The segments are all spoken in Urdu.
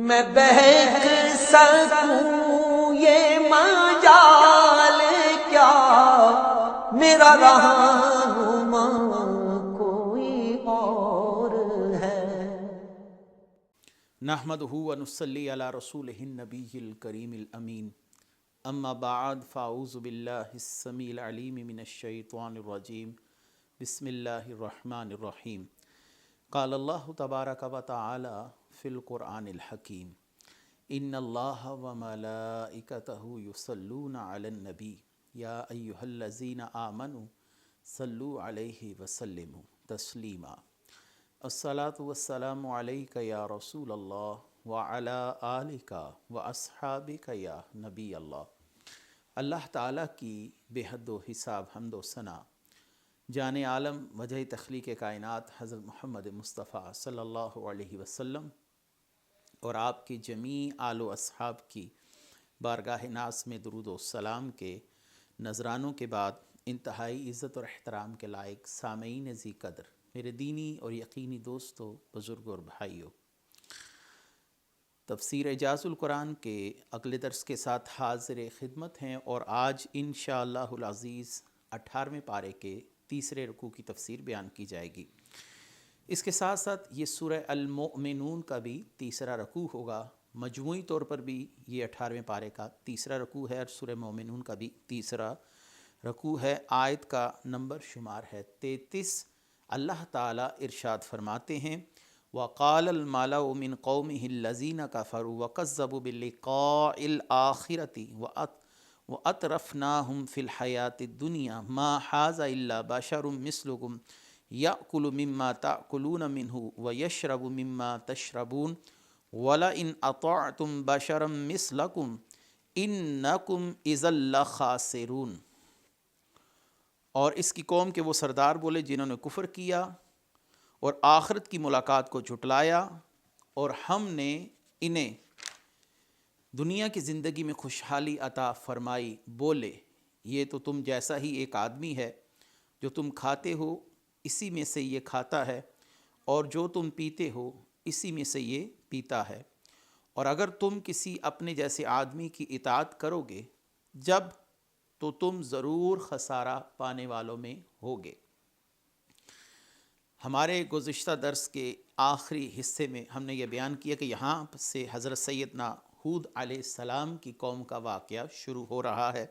میں بہک سکوں یہ مجال کیا، میرا رہنما کوئی اور ہے۔ نحمدہ و نصلی علی رسولہ النبی الکریم الامین، اما بعد فاعوذ باللہ السمیع العلیم من الشیطان الرجیم، بسم اللہ الرحمن الرحیم۔ قال اللہ تبارک و تعالی فی القرآن الحکیم، ان اللہ و ملائکتہ یصلون علی النبی یا ایہا الذین آمنوا صلوا علیہ وسلموا تسلیما۔ الصلاۃ والسلام علیک یا رسول اللہ وعلی آلک واصحابک یا نبی اللہ۔ اللہ تعالیٰ کی بے حد و حساب حمد و ثنا جان عالم وجہ تخلیق کائنات حضرت محمد مصطفیٰ صلی اللہ علیہ وسلم اور آپ کی جمیع آل و اصحاب کی بارگاہ ناز میں درود و سلام کے نذرانوں کے بعد، انتہائی عزت اور احترام کے لائق سامعین ذی قدر، میرے دینی اور یقینی دوستوں، بزرگوں اور بھائیوں، تفسیر اعجاز القرآن کے اگلے درس کے ساتھ حاضر خدمت ہیں، اور آج انشاءاللہ العزیز 18ویں پارے کے تیسرے رکوع کی تفسیر بیان کی جائے گی۔ اس کے ساتھ ساتھ یہ سورہ المؤمنون کا بھی تیسرا رکوع ہوگا، مجموعی طور پر بھی یہ 18ویں پارے کا تیسرا رکوع ہے، اور سورہ مومنون کا بھی تیسرا رکوع ہے۔ آیت کا نمبر شمار ہے 33۔ اللہ تعالیٰ ارشاد فرماتے ہیں، وَقَالَ الْمَلَأُ مِنْ قَوْمِهِ الَّذِينَ كَفَرُوا وَكَذَّبُوا بِلِقَاءِ الْآخِرَةِ وَأَتْرَفْنَاهُمْ فِي الْحَيَاةِ الدُّنْيَا مَا هَٰذَا إِلَّا بَشَرٌ مِّثْلُكُمْ يَأْكُلُ مِمَّا تَأْكُلُونَ مِنْهُ وَيَشْرَبُ مِمَّا تَشْرَبُونَ وَلَئِنْ أَطَعْتُمْ بَشَرًا مِّثْلَكُمْ إِنَّكُمْ إِذًا لَّخَاسِرُونَ۔ اور اس کی قوم کے وہ سردار بولے جنہوں نے کفر کیا اور آخرت کی ملاقات کو جھٹلایا، اور ہم نے انہیں دنیا کی زندگی میں خوشحالی عطا فرمائی، بولے یہ تو تم جیسا ہی ایک آدمی ہے، جو تم کھاتے ہو اسی میں سے یہ کھاتا ہے، اور جو تم پیتے ہو اسی میں سے یہ پیتا ہے، اور اگر تم کسی اپنے جیسے آدمی کی اطاعت کرو گے جب تو تم ضرور خسارہ پانے والوں میں ہوگے۔ ہمارے گزشتہ درس کے آخری حصے میں ہم نے یہ بیان کیا کہ یہاں سے حضرت سیدنا ہود علیہ السلام کی قوم کا واقعہ شروع ہو رہا ہے۔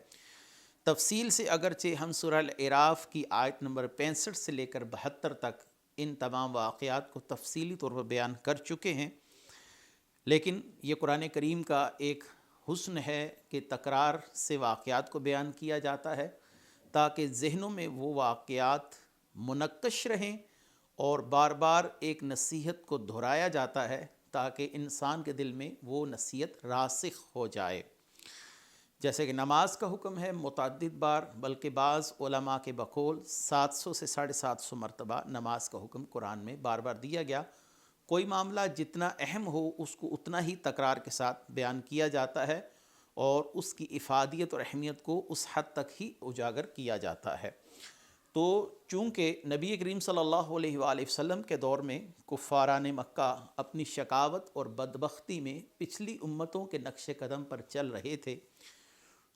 تفصیل سے اگرچہ ہم سورہ الاعراف کی آیت نمبر 65 سے لے کر 72 تک ان تمام واقعات کو تفصیلی طور پر بیان کر چکے ہیں، لیکن یہ قرآن کریم کا ایک حسن ہے کہ تکرار سے واقعات کو بیان کیا جاتا ہے تاکہ ذہنوں میں وہ واقعات منقش رہیں، اور بار بار ایک نصیحت کو دہرایا جاتا ہے تاکہ انسان کے دل میں وہ نصیحت راسخ ہو جائے۔ جیسے کہ نماز کا حکم ہے متعدد بار، بلکہ بعض علماء کے بقول 700 سے 750 مرتبہ نماز کا حکم قرآن میں بار بار دیا گیا۔ کوئی معاملہ جتنا اہم ہو اس کو اتنا ہی تکرار کے ساتھ بیان کیا جاتا ہے، اور اس کی افادیت اور اہمیت کو اس حد تک ہی اجاگر کیا جاتا ہے۔ تو چونکہ نبی کریم صلی اللہ علیہ وآلہ وسلم کے دور میں کفاران مکہ اپنی شقاوت اور بدبختی میں پچھلی امتوں کے نقش قدم پر چل رہے تھے،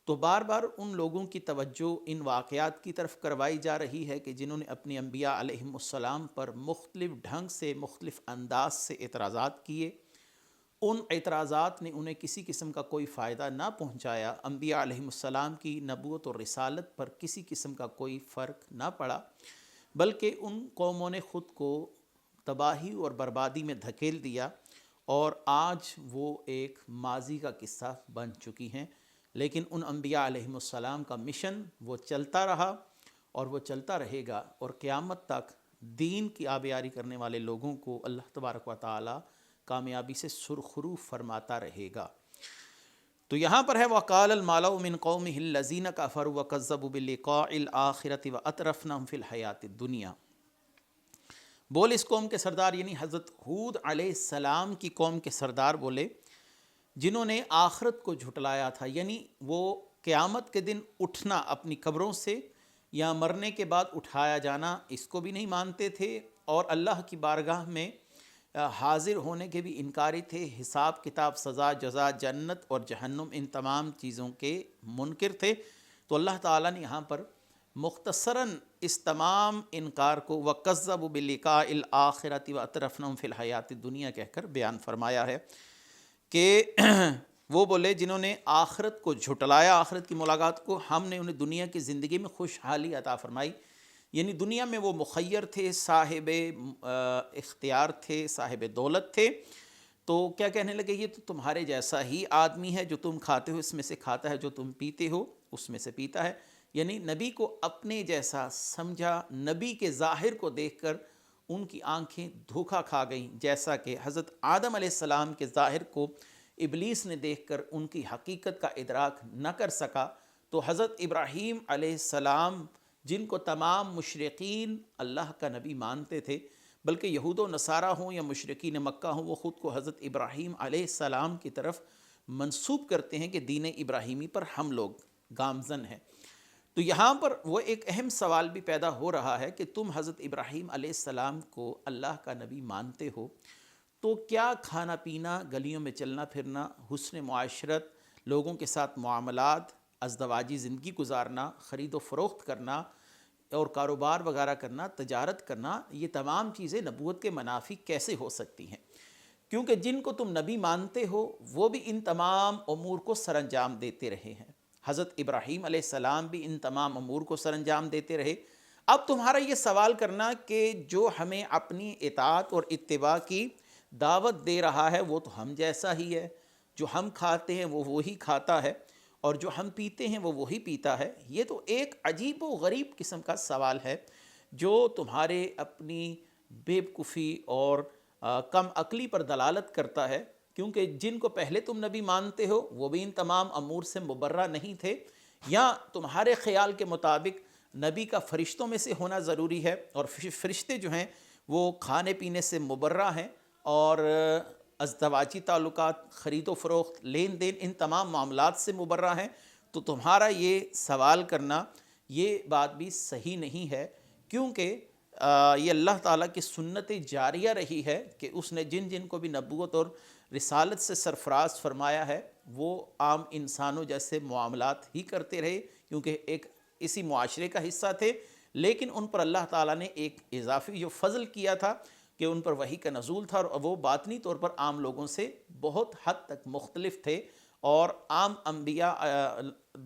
تو بار بار ان لوگوں کی توجہ ان واقعات کی طرف کروائی جا رہی ہے کہ جنہوں نے اپنے انبیاء علیہم السلام پر مختلف ڈھنگ سے، مختلف انداز سے اعتراضات کیے۔ ان اعتراضات نے انہیں کسی قسم کا کوئی فائدہ نہ پہنچایا، انبیاء علیہم السلام کی نبوت اور رسالت پر کسی قسم کا کوئی فرق نہ پڑا، بلکہ ان قوموں نے خود کو تباہی اور بربادی میں دھکیل دیا، اور آج وہ ایک ماضی کا قصہ بن چکی ہیں۔ لیکن ان انبیاء علیہم السلام کا مشن وہ چلتا رہا، اور وہ چلتا رہے گا، اور قیامت تک دین کی آبیاری کرنے والے لوگوں کو اللہ تبارک و تعالی کامیابی سے سرخرو فرماتا رہے گا۔ تو یہاں پر ہے وَقَالَ الْمَلَأُ مِنْ قَوْمِهِ الَّذِينَ كَفَرُوا وَكَذَّبُوا بِلِقَاءِ الْآخِرَةِ وَأَتْرَفْنَاهُمْ فِي الْحَيَاةِ الدُّنْيَا۔ بول اس قوم کے سردار یعنی حضرت ہود علیہ السلام کی قوم کے سردار بولے جنہوں نے آخرت کو جھٹلایا تھا، یعنی وہ قیامت کے دن اٹھنا اپنی قبروں سے یا مرنے کے بعد اٹھایا جانا اس کو بھی نہیں مانتے تھے، اور اللہ کی بارگاہ میں حاضر ہونے کے بھی انکاری تھے، حساب کتاب، سزا جزا، جنت اور جہنم، ان تمام چیزوں کے منکر تھے۔ تو اللہ تعالیٰ نے یہاں پر مختصراً اس تمام انکار کو وَكَذَّبُوا بِلِقَاءِ الْآخِرَةِ وَأَتْرَفْنَهُمْ فِي الْحَيَاةِ الدُّنْيَا کہہ کر بیان فرمایا ہے کہ وہ بولے جنہوں نے آخرت کو جھٹلایا، آخرت کی ملاقات کو، ہم نے انہیں دنیا کی زندگی میں خوشحالی عطا فرمائی، یعنی دنیا میں وہ مخیر تھے، صاحب اختیار تھے، صاحب دولت تھے، تو کیا کہنے لگے یہ تو تمہارے جیسا ہی آدمی ہے، جو تم کھاتے ہو اس میں سے کھاتا ہے، جو تم پیتے ہو اس میں سے پیتا ہے، یعنی نبی کو اپنے جیسا سمجھا، نبی کے ظاہر کو دیکھ کر ان کی آنکھیں دھوکا کھا گئیں، جیسا کہ حضرت آدم علیہ السلام کے ظاہر کو ابلیس نے دیکھ کر ان کی حقیقت کا ادراک نہ کر سکا، تو حضرت ابراہیم علیہ السلام جن کو تمام مشرقین اللہ کا نبی مانتے تھے، بلکہ یہود و نصارہ ہوں یا مشرقین مکہ ہوں، وہ خود کو حضرت ابراہیم علیہ السلام کی طرف منسوب کرتے ہیں کہ دین ابراہیمی پر ہم لوگ گامزن ہیں۔ تو یہاں پر وہ ایک اہم سوال بھی پیدا ہو رہا ہے کہ تم حضرت ابراہیم علیہ السلام کو اللہ کا نبی مانتے ہو، تو کیا کھانا پینا، گلیوں میں چلنا پھرنا، حسن معاشرت، لوگوں کے ساتھ معاملات، ازدواجی زندگی گزارنا، خرید و فروخت کرنا اور کاروبار وغیرہ کرنا، تجارت کرنا، یہ تمام چیزیں نبوت کے منافی کیسے ہو سکتی ہیں؟ کیونکہ جن کو تم نبی مانتے ہو وہ بھی ان تمام امور کو سر انجام دیتے رہے ہیں، حضرت ابراہیم علیہ السلام بھی ان تمام امور کو سر انجام دیتے رہے۔ اب تمہارا یہ سوال کرنا کہ جو ہمیں اپنی اطاعت اور اتباع کی دعوت دے رہا ہے وہ تو ہم جیسا ہی ہے، جو ہم کھاتے ہیں وہ وہی کھاتا ہے، اور جو ہم پیتے ہیں وہ وہی پیتا ہے، یہ تو ایک عجیب و غریب قسم کا سوال ہے جو تمہارے اپنی بے وقوفی اور کم عقلی پر دلالت کرتا ہے، کیونکہ جن کو پہلے تم نبی مانتے ہو وہ بھی ان تمام امور سے مبرہ نہیں تھے، یا تمہارے خیال کے مطابق نبی کا فرشتوں میں سے ہونا ضروری ہے، اور فرشتے جو ہیں وہ کھانے پینے سے مبرہ ہیں، اور ازدواجی تعلقات، خرید و فروخت، لین دین، ان تمام معاملات سے مبرہ ہیں، تو تمہارا یہ سوال کرنا یہ بات بھی صحیح نہیں ہے، کیونکہ یہ اللہ تعالیٰ کی سنت جاریہ رہی ہے کہ اس نے جن جن کو بھی نبوت اور رسالت سے سرفراز فرمایا ہے وہ عام انسانوں جیسے معاملات ہی کرتے رہے، کیونکہ ایک اسی معاشرے کا حصہ تھے، لیکن ان پر اللہ تعالیٰ نے ایک اضافی جو فضل کیا تھا کہ ان پر وحی کا نزول تھا، اور وہ باطنی طور پر عام لوگوں سے بہت حد تک مختلف تھے، اور عام انبیاء،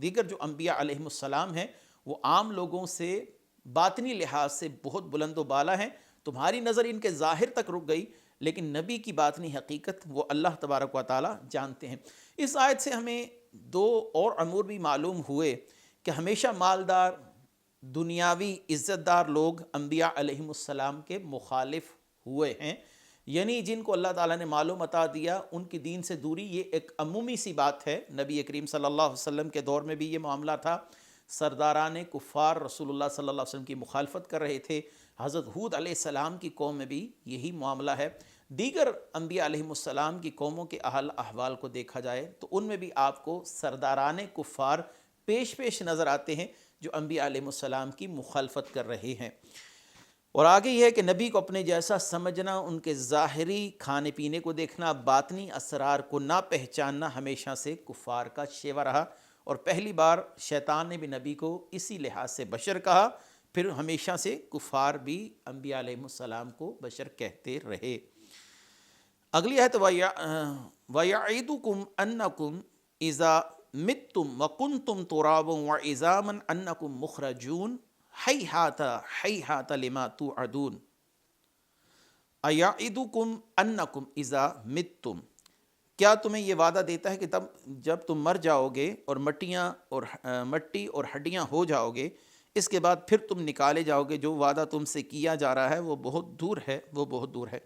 دیگر جو انبیاء علیہم السلام ہیں وہ عام لوگوں سے باطنی لحاظ سے بہت بلند و بالا ہیں۔ تمہاری نظر ان کے ظاہر تک رک گئی، لیکن نبی کی باطنی حقیقت وہ اللہ تبارک و تعالی جانتے ہیں۔ اس آیت سے ہمیں دو اور امور بھی معلوم ہوئے کہ ہمیشہ مالدار، دنیاوی عزت دار لوگ انبیاء علیہم السلام کے مخالف ہوئے ہیں، یعنی جن کو اللہ تعالیٰ نے معلوم عطا دیا ان کی دین سے دوری، یہ ایک عمومی سی بات ہے۔ نبی کریم صلی اللہ علیہ وسلم کے دور میں بھی یہ معاملہ تھا، سرداران کفار رسول اللہ صلی اللہ علیہ وسلم کی مخالفت کر رہے تھے، حضرت ہود علیہ السلام کی قوم میں بھی یہی معاملہ ہے، دیگر انبیاء علیہم السلام کی قوموں کے حال احوال کو دیکھا جائے تو ان میں بھی آپ کو سرداران کفار پیش نظر آتے ہیں جو انبیاء علیہم السلام کی مخالفت کر رہے ہیں۔ اور آگے یہ ہے کہ نبی کو اپنے جیسا سمجھنا، ان کے ظاہری کھانے پینے کو دیکھنا، باطنی اسرار کو نہ پہچاننا ہمیشہ سے کفار کا شیوہ رہا، اور پہلی بار شیطان نے بھی نبی کو اسی لحاظ سے بشر کہا، پھر ہمیشہ سے کفار بھی انبیاء علیہ السلام کو بشر کہتے رہے۔ اگلی آیت وَيَعِدُكُمْ أَنَّكُمْ إِذَا مِتُّمْ وَكُنْتُمْ تُرَابًا وَعِظَامًا أَنَّكُمْ مُخْرَجُونَ ہیہات لما توعدون۔ ایعدکم انکم اذا متم، کیا تمہیں یہ وعدہ دیتا ہے کہ جب تم مر جاؤ گے اور مٹی اور ہڈیاں ہو جاؤ گے، اس کے بعد پھر تم نکالے جاؤ گے، جو وعدہ تم سے کیا جا رہا ہے وہ بہت دور ہے، وہ بہت دور ہے۔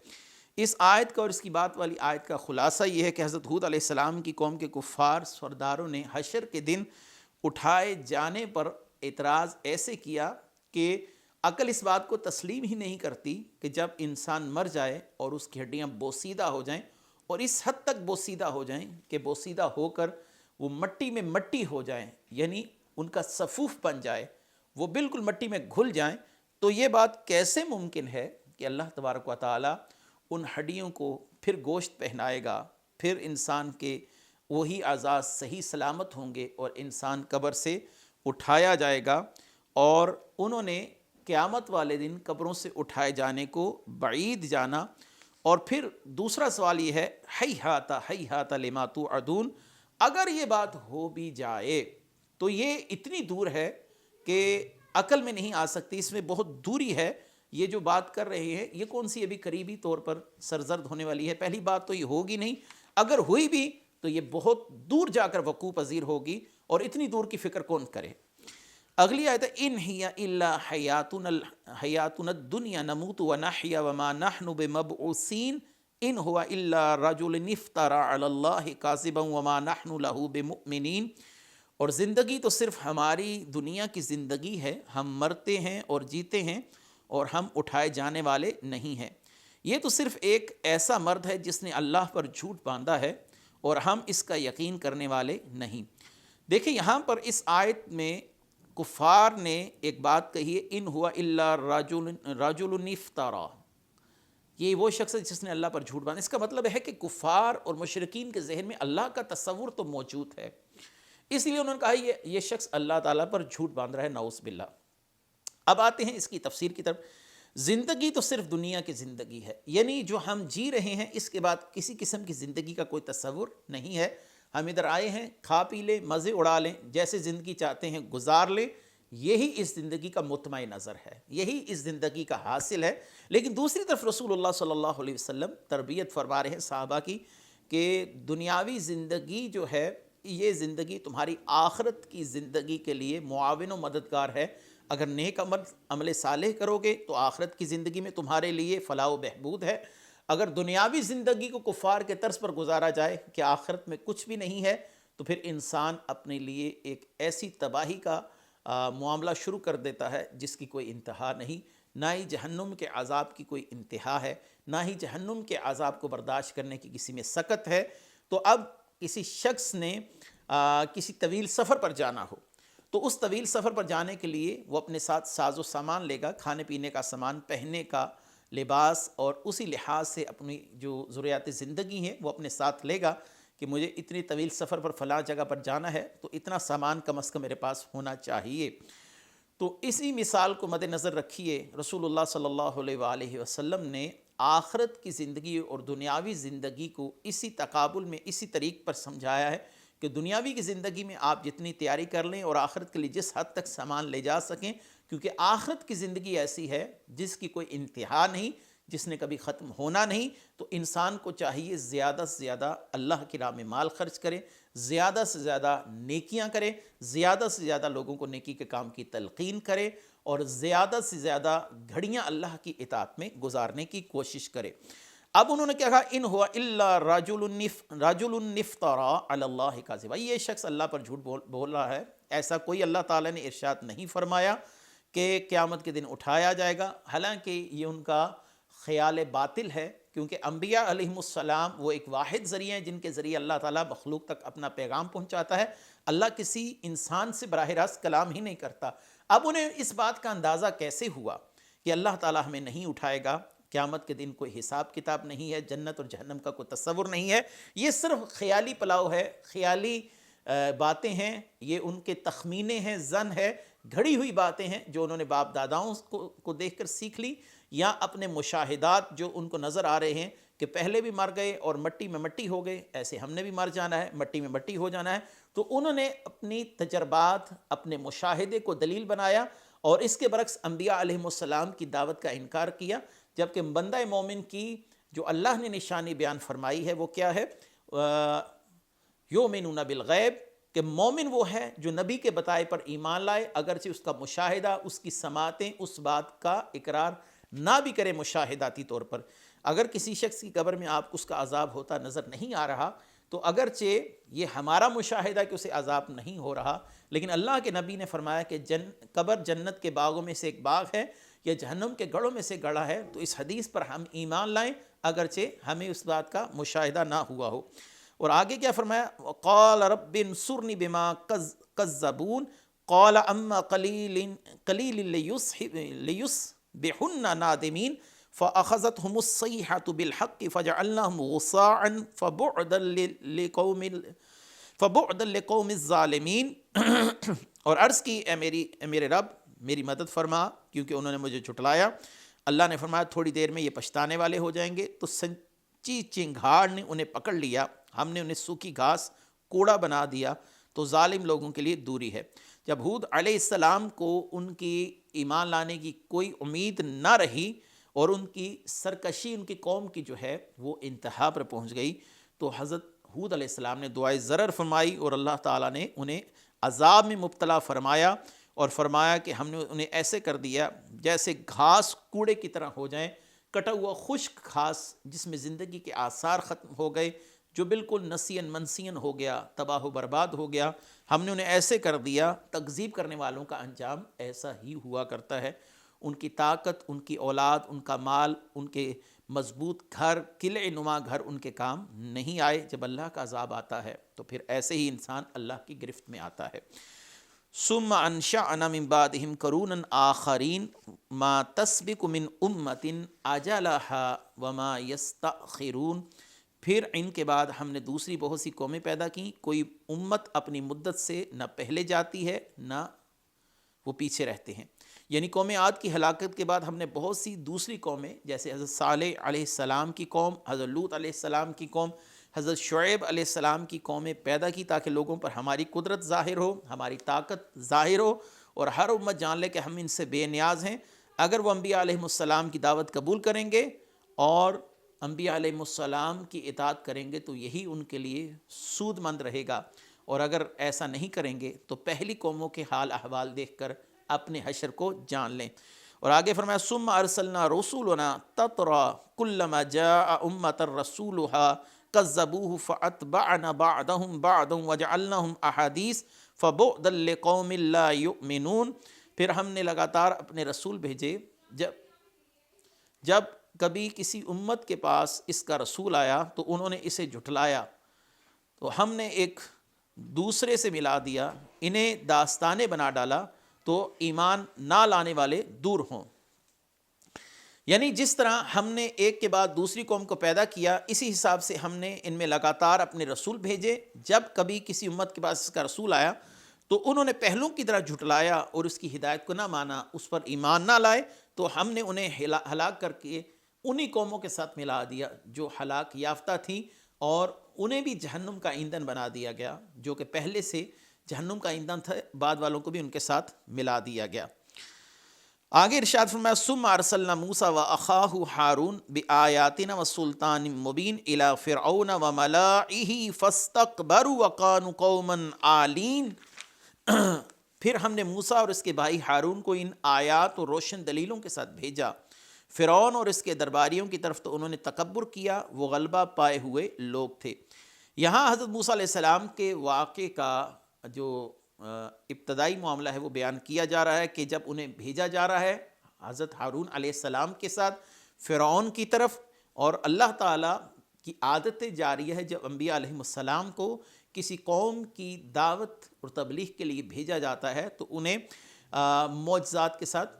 اس آیت کا اور اس کی بات والی آیت کا خلاصہ یہ ہے کہ حضرت ہود علیہ السلام کی قوم کے کفار سرداروں نے حشر کے دن اٹھائے جانے پر اعتراض ایسے کیا کہ عقل اس بات کو تسلیم ہی نہیں کرتی کہ جب انسان مر جائے اور اس کی ہڈیاں بوسیدہ ہو جائیں، اور اس حد تک بوسیدہ ہو جائیں کہ بوسیدہ ہو کر وہ مٹی میں مٹی ہو جائیں، یعنی ان کا صفوف بن جائے، وہ بالکل مٹی میں گھل جائیں، تو یہ بات کیسے ممکن ہے کہ اللہ تبارک و تعالی ان ہڈیوں کو پھر گوشت پہنائے گا، پھر انسان کے وہی اعضاء صحیح سلامت ہوں گے اور انسان قبر سے اٹھایا جائے گا، اور انہوں نے قیامت والے دن قبروں سے اٹھائے جانے کو بعید جانا۔ اور پھر دوسرا سوال یہ ہے ہیہات لما توعدون، اگر یہ بات ہو بھی جائے تو یہ اتنی دور ہے کہ عقل میں نہیں آ سکتی، اس میں بہت دوری ہے۔ یہ جو بات کر رہے ہیں یہ کون سی ابھی قریبی طور پر سرزد ہونے والی ہے؟ پہلی بات تو یہ ہوگی نہیں، اگر ہوئی بھی تو یہ بہت دور جا کر وقوع پذیر ہوگی، اور اتنی دور کی فکر کون کرے۔ اگلی آیت ہے ان ہی الا حیاتنا الدنیا نموت ونحیا وما نحن بمبعوثین ان هو الا رجل افترى علی اللہ کاذبا وما نحن له بمؤمنین، اور زندگی تو صرف ہماری دنیا کی زندگی ہے، ہم مرتے ہیں اور جیتے ہیں اور ہم اٹھائے جانے والے نہیں ہیں۔ یہ تو صرف ایک ایسا مرد ہے جس نے اللہ پر جھوٹ باندھا ہے اور ہم اس کا یقین کرنے والے نہیں۔ دیکھیں یہاں پر اس آیت میں کفار نے ایک بات کہی ہے، ان ہوا الا رجل افترا، یہ وہ شخص ہے جس نے اللہ پر جھوٹ باندھا۔ اس کا مطلب ہے کہ کفار اور مشرکین کے ذہن میں اللہ کا تصور تو موجود ہے، اس لیے انہوں نے کہا یہ شخص اللہ تعالیٰ پر جھوٹ باندھ رہا ہے، نعوذ باللہ۔ اب آتے ہیں اس کی تفسیر کی طرف۔ زندگی تو صرف دنیا کی زندگی ہے، یعنی جو ہم جی رہے ہیں اس کے بعد کسی قسم کی زندگی کا کوئی تصور نہیں ہے۔ ہم ادھر آئے ہیں، کھا پی لیں، مزے اڑا لیں، جیسے زندگی چاہتے ہیں گزار لیں، یہی اس زندگی کا مطمع نظر ہے، یہی اس زندگی کا حاصل ہے۔ لیکن دوسری طرف رسول اللہ صلی اللہ علیہ وسلم تربیت فرما رہے ہیں صحابہ کی کہ دنیاوی زندگی جو ہے یہ زندگی تمہاری آخرت کی زندگی کے لیے معاون و مددگار ہے۔ اگر نیک عمل صالح کرو گے تو آخرت کی زندگی میں تمہارے لیے فلاح و بہبود ہے۔ اگر دنیاوی زندگی کو کفار کے طرز پر گزارا جائے کہ آخرت میں کچھ بھی نہیں ہے، تو پھر انسان اپنے لیے ایک ایسی تباہی کا معاملہ شروع کر دیتا ہے جس کی کوئی انتہا نہیں، نہ ہی جہنم کے عذاب کی کوئی انتہا ہے، نہ ہی جہنم کے عذاب کو برداشت کرنے کی کسی میں سکت ہے۔ تو اب کسی شخص نے کسی طویل سفر پر جانا ہو تو اس طویل سفر پر جانے کے لیے وہ اپنے ساتھ ساز و سامان لے گا، کھانے پینے کا سامان، پہننے کا لباس، اور اسی لحاظ سے اپنی جو ضروریات زندگی ہیں وہ اپنے ساتھ لے گا کہ مجھے اتنی طویل سفر پر فلاں جگہ پر جانا ہے تو اتنا سامان کم از کم میرے پاس ہونا چاہیے۔ تو اسی مثال کو مد نظر رکھیے رسول اللہ صلی اللہ علیہ وآلہ وسلم نے آخرت کی زندگی اور دنیاوی زندگی کو اسی تقابل میں اسی طریق پر سمجھایا ہے کہ دنیاوی کی زندگی میں آپ جتنی تیاری کر لیں اور آخرت کے لیے جس حد تک سامان لے جا سکیں، کیونکہ آخرت کی زندگی ایسی ہے جس کی کوئی انتہا نہیں، جس نے کبھی ختم ہونا نہیں۔ تو انسان کو چاہیے زیادہ سے زیادہ اللہ کی راہ میں مال خرچ کرے، زیادہ سے زیادہ نیکیاں کرے، زیادہ سے زیادہ لوگوں کو نیکی کے کام کی تلقین کرے، اور زیادہ سے زیادہ گھڑیاں اللہ کی اطاعت میں گزارنے کی کوشش کرے۔ اب انہوں نے کیا کہا، ان ہوا الا رجل افترى علی اللہ کاذبا، یہ شخص اللہ پر جھوٹ بول رہا ہے۔ ایسا کوئی اللہ تعالیٰ نے ارشاد نہیں فرمایا کہ قیامت کے دن اٹھایا جائے گا، حالانکہ یہ ان کا خیال باطل ہے، کیونکہ انبیاء علیہم السلام وہ ایک واحد ذریعہ ہیں جن کے ذریعے اللہ تعالیٰ مخلوق تک اپنا پیغام پہنچاتا ہے۔ اللہ کسی انسان سے براہ راست کلام ہی نہیں کرتا۔ اب انہیں اس بات کا اندازہ کیسے ہوا کہ اللہ تعالیٰ ہمیں نہیں اٹھائے گا، قیامت کے دن کوئی حساب کتاب نہیں ہے، جنت اور جہنم کا کوئی تصور نہیں ہے، یہ صرف خیالی پلاؤ ہے، خیالی باتیں ہیں، یہ ان کے تخمینے ہیں، ظن ہے، گھڑی ہوئی باتیں ہیں جو انہوں نے باپ داداؤں کو دیکھ کر سیکھ لی، یا اپنے مشاہدات جو ان کو نظر آ رہے ہیں کہ پہلے بھی مر گئے اور مٹی میں مٹی ہو گئے، ایسے ہم نے بھی مر جانا ہے، مٹی میں مٹی ہو جانا ہے۔ تو انہوں نے اپنی تجربات، اپنے مشاہدے کو دلیل بنایا، اور اس کے برعکس انبیاء علیہم السلام کی دعوت کا انکار کیا، جبکہ بندہ مومن کی جو اللہ نے نشانی بیان فرمائی ہے وہ کیا ہے، یؤمنون بالغیب، کہ مومن وہ ہے جو نبی کے بتائے پر ایمان لائے، اگرچہ اس کا مشاہدہ، اس کی سماعتیں اس بات کا اقرار نہ بھی کرے مشاہداتی طور پر۔ اگر کسی شخص کی قبر میں آپ کو اس کا عذاب ہوتا نظر نہیں آ رہا تو اگرچہ یہ ہمارا مشاہدہ کہ اسے عذاب نہیں ہو رہا، لیکن اللہ کے نبی نے فرمایا کہ قبر جنت کے باغوں میں سے ایک باغ ہے یا جہنم کے گڑھوں میں سے گڑھا ہے، تو اس حدیث پر ہم ایمان لائیں اگرچہ ہمیں اس بات کا مشاہدہ نہ ہوا ہو۔ اور آگے کیا فرمایا، قال رب انصرنی بما کذبون قال اما قلیل لیصبحن نادمین فَأَخَذَتْهُمُ الصَّيْحَةُ بِالْحَقِّ فَجَعَلْنَاهُمْ غُثَاءً فَبُعْدًا لِقَوْمِ الظَّالِمِينَ۔ اور عرض کی اے میرے رب میری مدد فرما کیونکہ انہوں نے مجھے جھٹلایا۔ اللہ نے فرمایا تھوڑی دیر میں یہ پچھتانے والے ہو جائیں گے۔ تو سنچی چنگھاڑ نے انہیں پکڑ لیا، ہم نے انہیں سوکھی گھاس کوڑا بنا دیا، تو ظالم لوگوں کے لیے دوری ہے۔ جب ہود علیہ السلام کو ان کی ایمان لانے کی کوئی امید نہ رہی اور ان کی سرکشی ان کی قوم کی جو ہے وہ انتہا پر پہنچ گئی، تو حضرت ہود علیہ السلام نے دعائے ضرر فرمائی اور اللہ تعالیٰ نے انہیں عذاب میں مبتلا فرمایا، اور فرمایا کہ ہم نے انہیں ایسے کر دیا جیسے گھاس کوڑے کی طرح ہو جائیں، کٹا ہوا خشک گھاس جس میں زندگی کے آثار ختم ہو گئے، جو بالکل نسین منسین ہو گیا، تباہ و برباد ہو گیا، ہم نے انہیں ایسے کر دیا۔ تکذیب کرنے والوں کا انجام ایسا ہی ہوا کرتا ہے۔ ان کی طاقت، ان کی اولاد، ان کا مال، ان کے مضبوط گھر، قلعہ نما گھر ان کے کام نہیں آئے۔ جب اللہ کا عذاب آتا ہے تو پھر ایسے ہی انسان اللہ کی گرفت میں آتا ہے۔ ثم انشأنا من بعدهم قرونا آخرین ما تسبق من امۃ اجلها وما یستأخرون۔ پھر ان کے بعد ہم نے دوسری بہت سی قومیں پیدا کیں، کوئی امت اپنی مدت سے نہ پہلے جاتی ہے نہ وہ پیچھے رہتے ہیں۔ یعنی قوم عاد کی ہلاکت کے بعد ہم نے بہت سی دوسری قومیں جیسے حضرت صالح علیہ السلام کی قوم، حضرت لوط علیہ السلام کی قوم، حضرت شعیب علیہ السلام کی قومیں پیدا کی تاکہ لوگوں پر ہماری قدرت ظاہر ہو، ہماری طاقت ظاہر ہو، اور ہر امت جان لے کہ ہم ان سے بے نیاز ہیں۔ اگر وہ انبیاء علیہ السلام کی دعوت قبول کریں گے اور انبیاء علیہ السلام کی اطاعت کریں گے تو یہی ان کے لیے سود مند رہے گا، اور اگر ایسا نہیں کریں گے تو پہلی قوموں کے حال احوال دیکھ کر اپنے حشر کو جان لیں۔ اور آگے فرمایا ثم ارسلنا رسولنا تترى كلما جاء امة رسولها كذبوه فاتبعنا بعضهم بعضا وجعلناهم احاديث فبعدا لقوم لا يؤمنون۔ پھر ہم نے لگاتار اپنے رسول بھیجے، جب کبھی کسی امت کے پاس اس کا رسول آیا تو انہوں نے اسے جھٹلایا، تو ہم نے ایک دوسرے سے ملا دیا، انہیں داستانیں بنا ڈالا تو ایمان نہ لانے والے دور ہوں۔ یعنی جس طرح ہم نے ایک کے بعد دوسری قوم کو پیدا کیا، اسی حساب سے ہم نے ان میں لگاتار اپنے رسول بھیجے۔ جب کبھی کسی امت کے پاس اس کا رسول آیا تو انہوں نے پہلوں کی طرح جھٹلایا اور اس کی ہدایت کو نہ مانا، اس پر ایمان نہ لائے، تو ہم نے انہیں ہلاک کر کے انہی قوموں کے ساتھ ملا دیا جو ہلاک یافتہ تھیں، اور انہیں بھی جہنم کا ایندھن بنا دیا گیا، جو کہ پہلے سے جہنم کا ایندھن تھا، بعد والوں کو بھی ان کے ساتھ ملا دیا گیا۔ آگے ارشاد فرمایا ثم ارسلنا موسیٰ واخاہ ہارون بآیاتنا وسلطان مبین الی فرعون وملائہ فاستکبروا وکانوا قوما عالین۔ پھر ہم نے موسیٰ اور اس کے بھائی ہارون کو ان آیات اور روشن دلیلوں کے ساتھ بھیجا فرعون اور اس کے درباریوں کی طرف، تو انہوں نے تکبر کیا، وہ غلبہ پائے ہوئے لوگ تھے۔ یہاں حضرت موسیٰ علیہ السلام کے واقعے کا جو ابتدائی معاملہ ہے وہ بیان کیا جا رہا ہے کہ جب انہیں بھیجا جا رہا ہے حضرت ہارون علیہ السلام کے ساتھ فرعون کی طرف، اور اللہ تعالیٰ کی عادت جاریہ ہے جب انبیاء علیہ السلام کو کسی قوم کی دعوت اور تبلیغ کے لیے بھیجا جاتا ہے تو انہیں معجزات کے ساتھ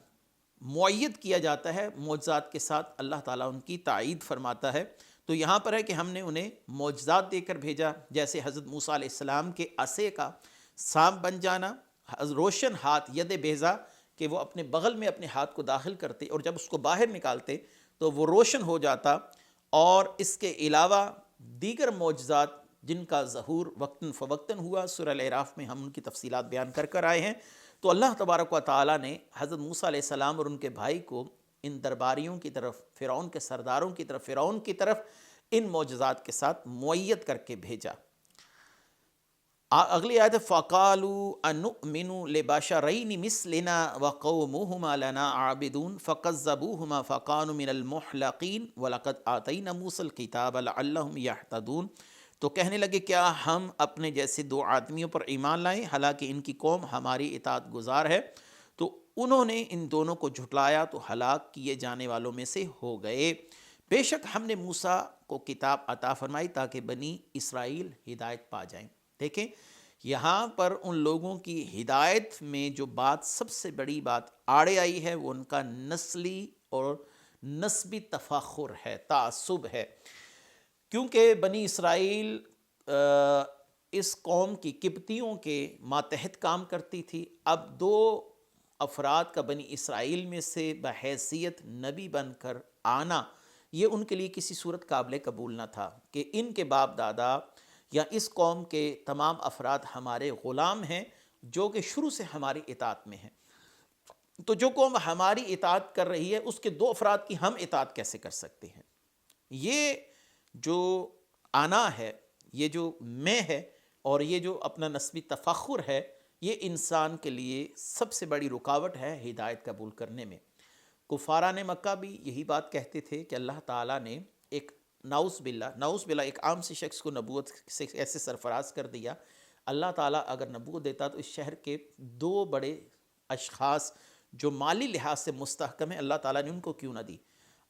مؤید کیا جاتا ہے، معجزات کے ساتھ اللہ تعالیٰ ان کی تائید فرماتا ہے۔ تو یہاں پر ہے کہ ہم نے انہیں معجزات دے کر بھیجا، جیسے حضرت موسیٰ علیہ السلام کے عصے کا سانپ بن جانا، روشن ہاتھ ید بیضا کہ وہ اپنے بغل میں اپنے ہاتھ کو داخل کرتے اور جب اس کو باہر نکالتے تو وہ روشن ہو جاتا، اور اس کے علاوہ دیگر معجزات جن کا ظہور وقتاً فوقتاً ہوا، سورہ الاعراف میں ہم ان کی تفصیلات بیان کر آئے ہیں۔ تو اللہ تبارک و تعالیٰ نے حضرت موسیٰ علیہ السلام اور ان کے بھائی کو ان درباریوں کی طرف، فرعون کے سرداروں کی طرف، فرعون کی طرف ان معجزات کے ساتھ مؤید کر کے بھیجا۔ اگلی آیت فَقَالُوا أَنُؤْمِنُ لِبَشَرَيْنِ مِثْلِنَا وَقَوْمُهُمَا لَنَا عَابِدُونَ فَكَذَّبُوهُمَا فَكَانُوا مِنَ الْمُحْلَقِينَ وَلَقَدْ آتَيْنَا مُوسَى الْكِتَابَ لَعَلَّهُمْ يَهْتَدُونَ۔ تو کہنے لگے کیا ہم اپنے جیسے دو آدمیوں پر ایمان لائیں حالانکہ ان کی قوم ہماری اطاعت گزار ہے؟ تو انہوں نے ان دونوں کو جھٹلایا تو ہلاک کیے جانے والوں میں سے ہو گئے۔ بے شک ہم نے موسیٰ کو کتاب عطا فرمائی تاکہ بنی اسرائیل ہدایت پا جائیں۔ دیکھیں یہاں پر ان لوگوں کی ہدایت میں جو بات سب سے بڑی بات آڑے آئی ہے وہ ان کا نسلی اور نسبی تفاخر ہے، تعصب ہے، کیونکہ بنی اسرائیل اس قوم کی قبطیوں کے ماتحت کام کرتی تھی۔ اب دو افراد کا بنی اسرائیل میں سے بحیثیت نبی بن کر آنا، یہ ان کے لیے کسی صورت قابل قبول نہ تھا کہ ان کے باپ دادا یا اس قوم کے تمام افراد ہمارے غلام ہیں جو کہ شروع سے ہماری اطاعت میں ہیں، تو جو قوم ہماری اطاعت کر رہی ہے اس کے دو افراد کی ہم اطاعت کیسے کر سکتے ہیں؟ یہ جو آنا ہے، یہ جو میں ہے، اور یہ جو اپنا نسبی تفخر ہے، یہ انسان کے لیے سب سے بڑی رکاوٹ ہے ہدایت قبول کرنے میں۔ کفاران مکہ بھی یہی بات کہتے تھے کہ اللہ تعالیٰ نے ایک نعوذ باللہ ایک عام سے شخص کو نبوت سے ایسے سرفراز کر دیا۔ اللہ تعالیٰ اگر نبوت دیتا تو اس شہر کے دو بڑے اشخاص جو مالی لحاظ سے مستحکم ہیں، اللہ تعالیٰ نے ان کو کیوں نہ دی؟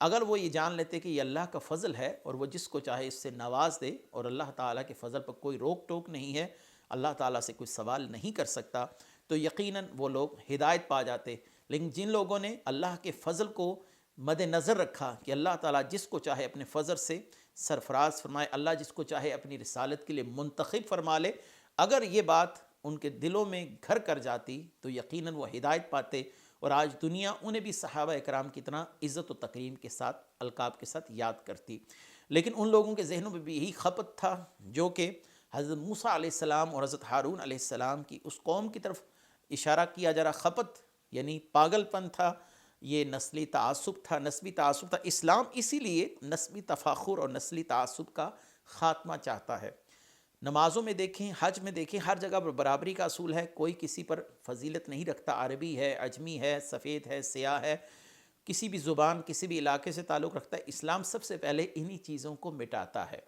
اگر وہ یہ جان لیتے کہ یہ اللہ کا فضل ہے اور وہ جس کو چاہے اس سے نواز دے، اور اللہ تعالیٰ کے فضل پر کوئی روک ٹوک نہیں ہے، اللہ تعالیٰ سے کوئی سوال نہیں کر سکتا، تو یقیناً وہ لوگ ہدایت پا جاتے۔ لیکن جن لوگوں نے اللہ کے فضل کو مد نظر رکھا کہ اللہ تعالیٰ جس کو چاہے اپنے فضل سے سرفراز فرمائے، اللہ جس کو چاہے اپنی رسالت کے لیے منتخب فرما لے، اگر یہ بات ان کے دلوں میں گھر کر جاتی تو یقیناً وہ ہدایت پاتے، اور آج دنیا انہیں بھی صحابہ اکرام کی طرح عزت و تکریم کے ساتھ، القاب کے ساتھ یاد کرتی۔ لیکن ان لوگوں کے ذہنوں میں بھی یہی خپت تھا جو کہ حضرت موسیٰ علیہ السلام اور حضرت ہارون علیہ السلام کی اس قوم کی طرف اشارہ کیا جا رہا، خپت یعنی پاگل پن تھا، یہ نسلی تعصب تھا، نسبی تعصب تھا۔ اسلام اسی لیے نسبی تفاخر اور نسلی تعصب کا خاتمہ چاہتا ہے۔ نمازوں میں دیکھیں، حج میں دیکھیں، ہر جگہ پر برابری کا اصول ہے، کوئی کسی پر فضیلت نہیں رکھتا، عربی ہے، عجمی ہے، سفید ہے، سیاہ ہے، کسی بھی زبان، کسی بھی علاقے سے تعلق رکھتا ہے۔ اسلام سب سے پہلے انہی چیزوں کو مٹاتا ہے۔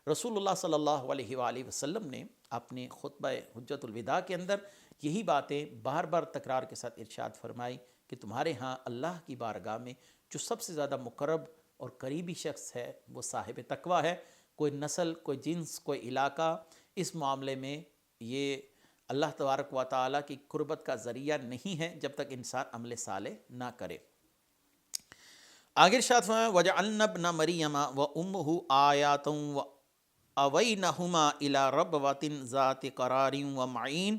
رسول اللہ صلی اللہ علیہ وآلہ وسلم نے اپنے خطبہ حجۃ الوداع کے اندر یہی باتیں بار بار تکرار کے ساتھ ارشاد فرمائی کہ تمہارے ہاں اللہ کی بارگاہ میں جو سب سے زیادہ مقرب اور قریبی شخص ہے وہ صاحب تقویٰ ہے۔ کوئی نسل، کوئی جنس، کوئی علاقہ اس معاملے میں یہ اللہ تبارک و تعالیٰ کی قربت کا ذریعہ نہیں ہے جب تک انسان عمل صالح نہ کرے۔ آگے ارشاد فرمایا وَجَعَلْنَا ابْنَ مَرْيَمَ وَأُمُّهُ آیَاتًا وَأَوَيْنَاهُمَا إِلَىٰ رَبْوَةٍ ذَاتِ قَرَارٍ وَمَعِینٍ،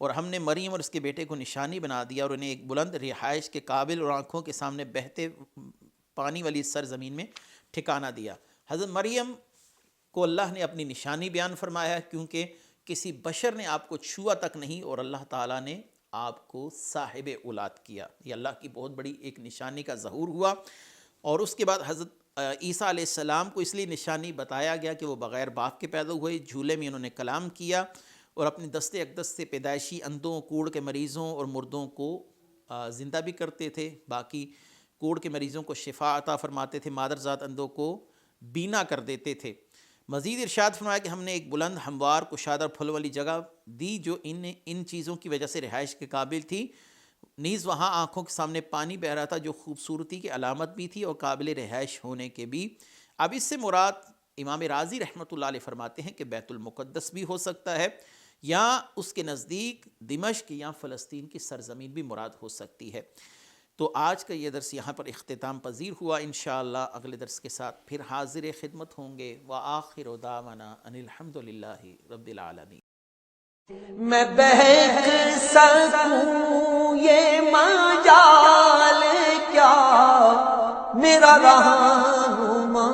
اور ہم نے مریم اور اس کے بیٹے کو نشانی بنا دیا اور انہیں ایک بلند رہائش کے قابل اور آنکھوں کے سامنے بہتے پانی والی سرزمین میں ٹھکانہ دیا۔ حضرت مریم کو اللہ نے اپنی نشانی بیان فرمایا ہے، کیونکہ کسی بشر نے آپ کو چھوا تک نہیں اور اللہ تعالیٰ نے آپ کو صاحب اولاد کیا۔ یہ اللہ کی بہت بڑی ایک نشانی کا ظہور ہوا۔ اور اس کے بعد حضرت عیسیٰ علیہ السلام کو اس لیے نشانی بتایا گیا کہ وہ بغیر باپ کے پیدا ہوئے، جھولے میں انہوں نے کلام کیا اور اپنے دست اقدس سے پیدائشی اندھوں، کوڑ کے مریضوں اور مردوں کو زندہ بھی کرتے تھے، باقی کوڑ کے مریضوں کو شفا عطا فرماتے تھے، مادرزاد اندھوں کو بینا کر دیتے تھے۔ مزید ارشاد فرمایا کہ ہم نے ایک بلند، ہموار، کشادہ پھل والی جگہ دی جو ان چیزوں کی وجہ سے رہائش کے قابل تھی، نیز وہاں آنکھوں کے سامنے پانی بہ رہا تھا جو خوبصورتی کی علامت بھی تھی اور قابل رہائش ہونے کے بھی۔ اب اس سے مراد امام رازی رحمۃ اللہ علیہ فرماتے ہیں کہ بیت المقدس بھی ہو سکتا ہے، یا اس کے نزدیک دمشق یا فلسطین کی سرزمین بھی مراد ہو سکتی ہے۔ تو آج کا یہ درس یہاں پر اختتام پذیر ہوا۔ انشاءاللہ اگلے درس کے ساتھ پھر حاضر خدمت ہوں گے۔ وآخر دعوانا ان الحمدللہ رب العالمین۔ میں بہک سکوں یہ مجال کیا میرا رہنما